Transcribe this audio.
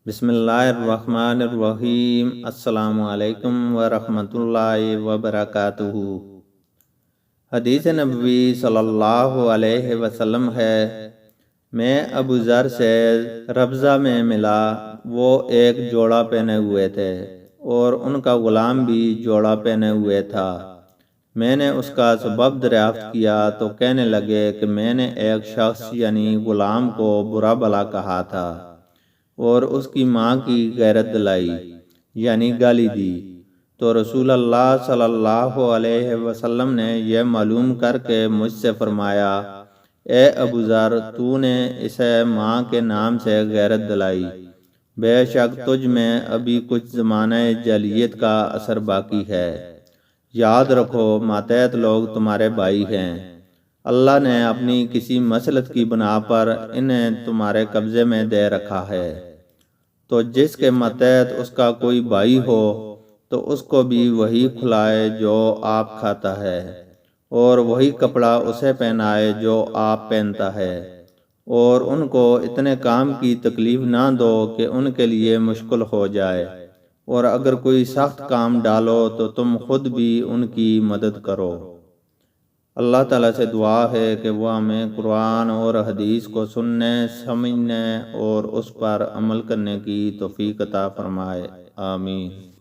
بسم اللہ الرحمن الرحیم۔ السلام علیکم ورحمۃ اللہ وبرکاتہ۔ حدیث نبوی صلی اللہ علیہ وسلم ہے، میں ابو ذر سے ربضہ میں ملا، وہ ایک جوڑا پہنے ہوئے تھے اور ان کا غلام بھی جوڑا پہنے ہوئے تھا۔ میں نے اس کا سبب دریافت کیا تو کہنے لگے کہ میں نے ایک شخص یعنی غلام کو برا بھلا کہا تھا اور اس کی ماں کی غیرت دلائی یعنی گالی دی، تو رسول اللہ صلی اللہ علیہ وسلم نے یہ معلوم کر کے مجھ سے فرمایا، اے ابو ذر، تو نے اسے ماں کے نام سے غیرت دلائی، بے شک تجھ میں ابھی کچھ زمانہ جاہلیت کا اثر باقی ہے۔ یاد رکھو، ماتحت لوگ تمہارے بھائی ہیں، اللہ نے اپنی کسی مصلحت کی بنا پر انہیں تمہارے قبضے میں دے رکھا ہے، تو جس کے ماتحت اس کا کوئی بھائی ہو تو اس کو بھی وہی کھلائے جو آپ کھاتا ہے، اور وہی کپڑا اسے پہنائے جو آپ پہنتا ہے، اور ان کو اتنے کام کی تکلیف نہ دو کہ ان کے لیے مشکل ہو جائے، اور اگر کوئی سخت کام ڈالو تو تم خود بھی ان کی مدد کرو۔ اللہ تعالیٰ سے دعا ہے کہ وہ ہمیں قرآن اور حدیث کو سننے، سمجھنے اور اس پر عمل کرنے کی توفیق عطا فرمائے، آمین۔